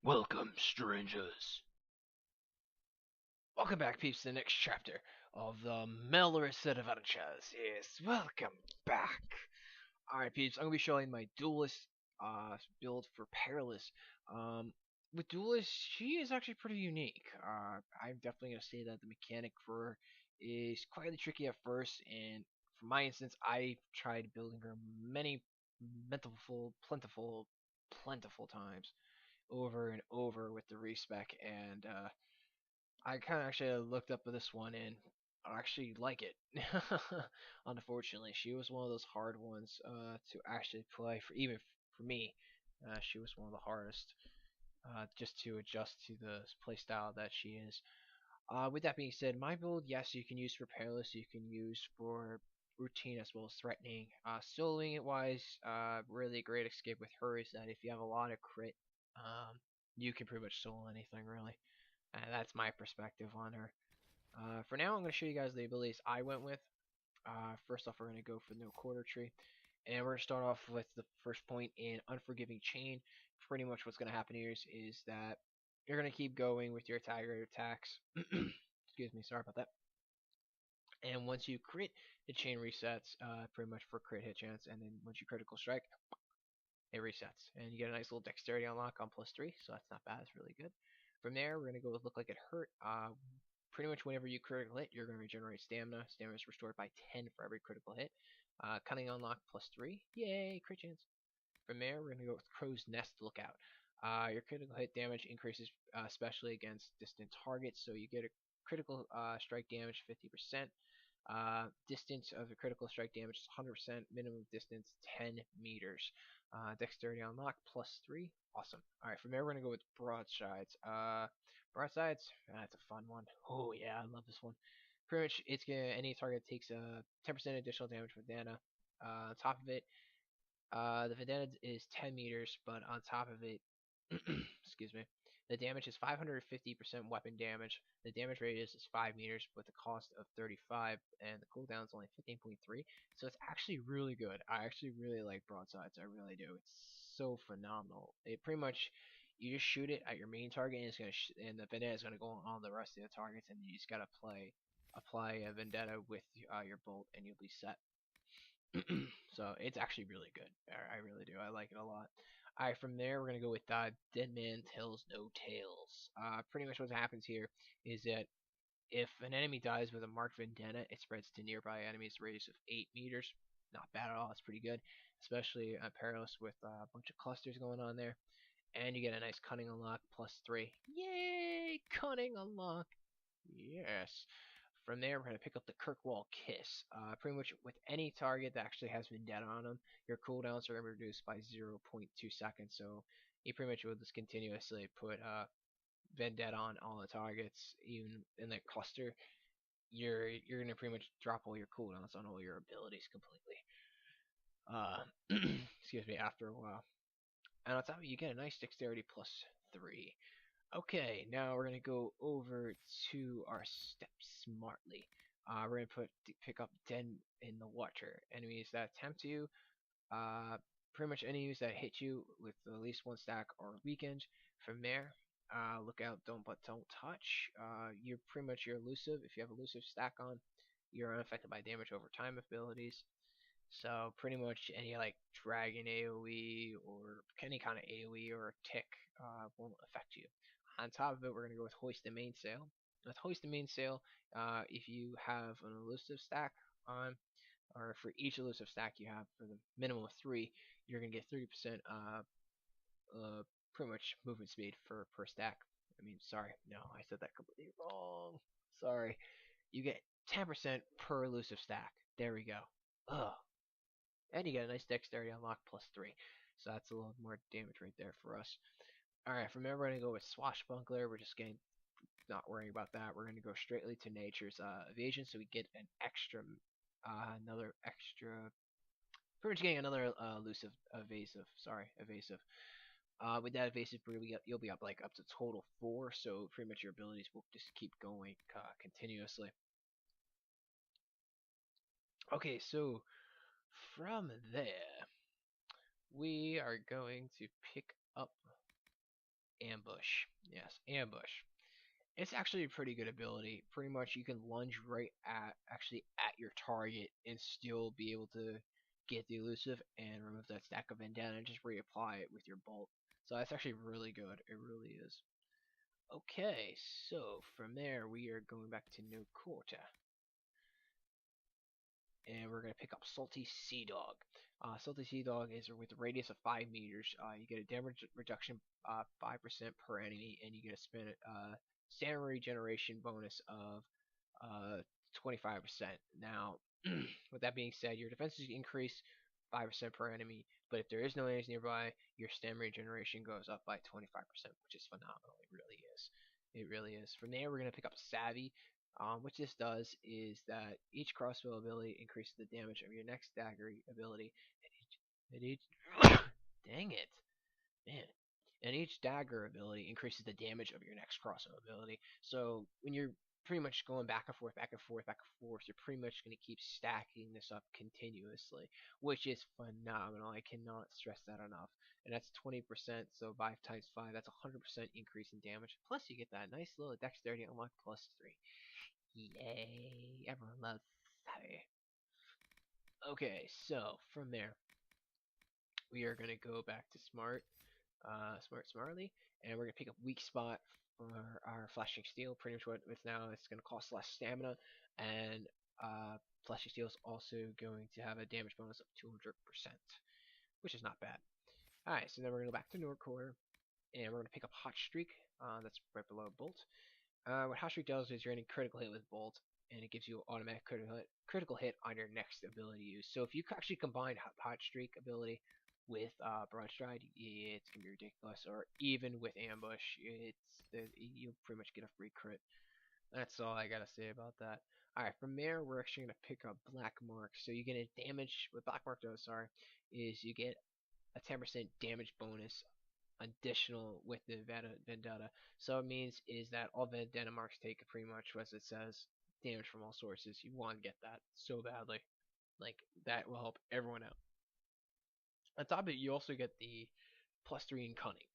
Welcome, strangers. Welcome back, peeps, to the next chapter of the Melrose set of adventures. Yes, welcome back. Alright, peeps, I'm going to be showing my Duelist build for Perilous. With Duelist, she is actually pretty unique. I'm definitely going to say that the mechanic for her is quite tricky at first, and for my instance, I tried building her many plentiful times over and over with the respec, and I kind of actually looked up this one and I actually like it. Unfortunately, she was one of those hard ones to actually play for, even for me. She was one of the hardest just to adjust to the playstyle that she is. With that being said, my build, yes, you can use for Perilous, you can use for routine as well as threatening. Soloing it wise, really great escape with her is that if you have a lot of crit, you can pretty much solo anything really. And that's my perspective on her. For now, I'm going to show you guys the abilities I went with. First off, we're going to go for no quarter tree. And we're going to start off with the first point in Unforgiving Chain. Pretty much what's going to happen here is that you're going to keep going with your tiger attacks. Excuse me, sorry about that. And once you crit, the chain resets pretty much for crit hit chance. And then once you critical strike, it resets. And you get a nice little dexterity unlock on +3, so that's not bad. It's really good. From there, we're going to go with Look Like It Hurt. Pretty much whenever you critical hit, you're going to regenerate stamina. Stamina is restored by 10 for every critical hit. Cunning unlock +3. Yay, crit chance. From there, we're going to go with Crow's Nest Lookout. Your critical hit damage increases, especially against distant targets, so you get a critical strike damage 50%. Distance of the critical strike damage is 100%. Minimum distance 10 meters. Dexterity unlock +3. Awesome. Alright, from there we're going to go with Broadsides. Broadsides, that's a fun one. Oh yeah, I love this one. Pretty much, it's gonna any target takes a 10% additional damage with Vandana. On top of it, the Vandana is 10 meters, but on top of it, excuse me, the damage is 550% weapon damage. The damage radius is 5 meters with a cost of 35, and the cooldown is only 15.3. So it's actually really good. I actually really like Broadsides. I really do. It's so phenomenal. It pretty much, you just shoot it at your main target, and it's gonna and the vendetta is gonna go on the rest of the targets, and you just gotta apply a vendetta with your bolt, and you'll be set. So it's actually really good. I really do. I like it a lot. Alright, from there we're gonna go with Dead Man Tells No Tales. Pretty much what happens here is that if an enemy dies with a marked vendetta, it spreads to nearby enemies radius of 8 meters. Not bad at all. It's pretty good, especially Perilous with a bunch of clusters going on there. And you get a nice cunning unlock +3. Yay! Cunning unlock. Yes. From there, we're going to pick up the Kirkwall Kiss. Pretty much with any target that actually has Vendetta on them, your cooldowns are going to be reduced by 0.2 seconds. So you pretty much will just continuously put Vendetta on all the targets, even in the cluster. You're going to pretty much drop all your cooldowns on all your abilities completely. Excuse me, after a while. And on top of it, you get a nice dexterity +3. Okay, now we're gonna go over to our steps smartly. We're gonna pick up Den in the Water. Enemies that attempt you, pretty much enemies that hit you with at least one stack are weakened. From there, look out, don't touch. You're pretty much you're elusive. If you have elusive stack on, you're unaffected by damage over time abilities. So pretty much any like dragon AoE or any kind of AoE or tick won't affect you. On top of it, we're going to go with Hoist the Mainsail. With Hoist the Mainsail, if you have an elusive stack on, or for each elusive stack you have for the minimum of 3, you're going to get 30% pretty much movement speed per stack. I mean, sorry, no, I said that completely wrong. Sorry. You get 10% per elusive stack. There we go. Ugh. And you get a nice dexterity unlock +3. So that's a little more damage right there for us. Alright, from there we're going to go with Swash Buckle. We're just getting, not worrying about that. We're going to go straightly to Nature's Evasion, so we get an extra, another extra, pretty much getting another elusive, evasive. With that evasive, you'll be up like up to total 4, so pretty much your abilities will just keep going continuously. Okay, so from there, we are going to pick up Ambush. Yes, Ambush. It's actually a pretty good ability. Pretty much you can lunge right at your target and still be able to get the elusive and remove that stack of bandana and just reapply it with your bolt. So that's actually really good. It really is. Okay, so from there we are going back to No Quarter. And we're going to pick up Salty Sea Dog. Salty Sea Dog is with a radius of 5 meters. You get a damage reduction 5% per enemy, and you get a stamina regeneration bonus of 25%. Now, with that being said, your defenses increase 5% per enemy, but if there is no enemies nearby, your stamina regeneration goes up by 25%, which is phenomenal. It really is. It really is. From there, we're going to pick up Savy. What this does is that each crossbow ability increases the damage of your next dagger ability, and each dang it, man, and each dagger ability increases the damage of your next crossbow ability. So when you're pretty much going back and forth, back and forth, back and forth, you're pretty much going to keep stacking this up continuously, which is phenomenal. I cannot stress that enough. And that's 20%, so 5 times 5, that's 100% increase in damage. Plus, you get that nice little dexterity unlock plus 3. Yay! Everyone loves Savvy. Okay, so from there, we are gonna go back to Smartly, and we're gonna pick up Weak Spot for our Flashing Steel. Pretty much what it's now, it's gonna cost less stamina, and Flashing Steel is also going to have a damage bonus of 200%, which is not bad. Alright, so then we're gonna go back to North Quarter, and we're gonna pick up Hot Streak. That's right below Bolt. What Hot Streak does is you're getting critical hit with Bolt, and it gives you automatic critical hit on your next ability use. So if you actually combine Hot Streak ability with Broadside, it's gonna be ridiculous. Or even with Ambush, you'll pretty much get a free crit. That's all I gotta say about that. Alright, from there we're actually gonna pick up Black Mark. So you get a damage with Black Mark though, sorry, is you get a 10% damage bonus additional with the vendetta. So it means is that all vendetta marks take pretty much, as it says, damage from all sources. You want to get that so badly. Like, that will help everyone out. On top of it, you also get the +3 in cunning.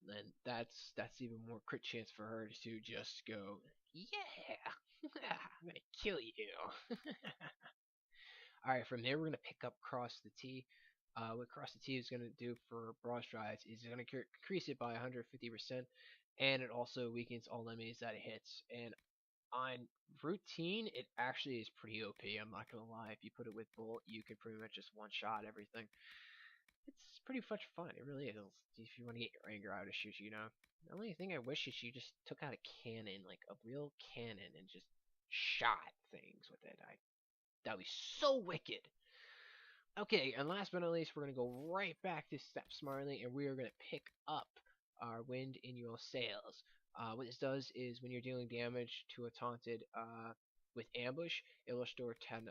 And that's even more crit chance for her to just go, yeah, I'm gonna kill you. Alright, from there we're gonna pick up Cross the T. What Cross the T is going to do for Broadsides is it's going to increase it by 150%, and it also weakens all enemies that it hits. And on routine, it actually is pretty OP. I'm not going to lie. If you put it with Bolt, you can pretty much just one-shot everything. It's pretty much fun. It really is. If you want to get your anger out issues, you know. The only thing I wish is you just took out a cannon, like a real cannon, and just shot things with it. That'd be so wicked. Okay, and last but not least, we're going to go right back to Step Smartly, and we are going to pick up our Wind in Your Sails. What this does is when you're dealing damage to a taunted with Ambush, it will restore 10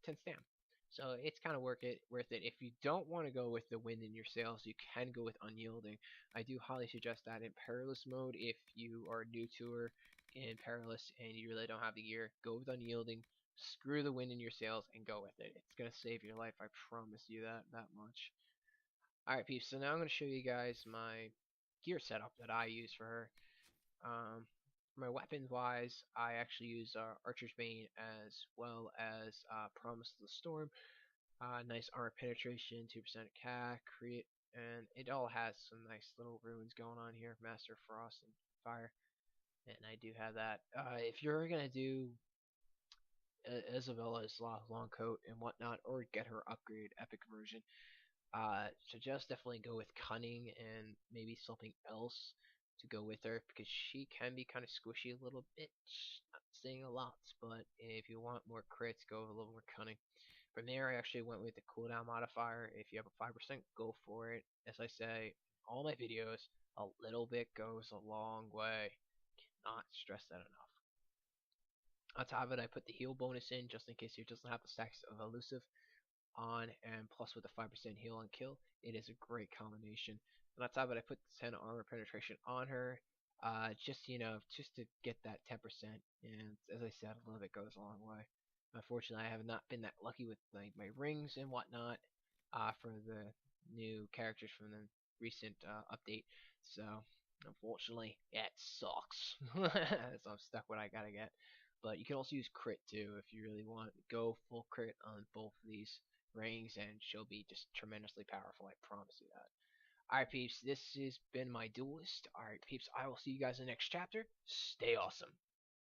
stam. So it's kind of worth it. If you don't want to go with the Wind in Your Sails, you can go with Unyielding. I do highly suggest that in Perilous mode. If you are new to her in Perilous and you really don't have the gear, go with Unyielding. Screw the Wind in your sails and go with it. It's gonna save your life, I promise you that much. Alright peeps, so now I'm gonna show you guys my gear setup that I use for her. For my weapons wise, I actually use Archer's Bane as well as Promise of the Storm. Nice armor penetration, 2% attack, and it all has some nice little runes going on here. Master Frost and Fire, and I do have that. If you're gonna do Isabella's long coat and whatnot, or get her upgraded epic version. Suggest definitely go with cunning and maybe something else to go with her because she can be kind of squishy a little bit. Not saying a lot, but if you want more crits, go with a little more cunning. From there, I actually went with the cooldown modifier. If you have a 5%, go for it. As I say, in all my videos, a little bit goes a long way. Cannot stress that enough. On top of it, I put the heal bonus in just in case you doesn't have the stacks of elusive on, and plus with the 5% heal and kill, it is a great combination. And on top of it, I put 10 armor penetration on her, just just to get that 10%. And as I said, a little bit goes a long way. Unfortunately, I have not been that lucky with my rings and whatnot for the new characters from the recent update. So Unfortunately, it sucks. So I'm stuck what I gotta get. But you can also use crit too if you really want. Go full crit on both of these rings, and she'll be just tremendously powerful. I promise you that. Alright, peeps, this has been my duelist. Alright, peeps, I will see you guys in the next chapter. Stay awesome.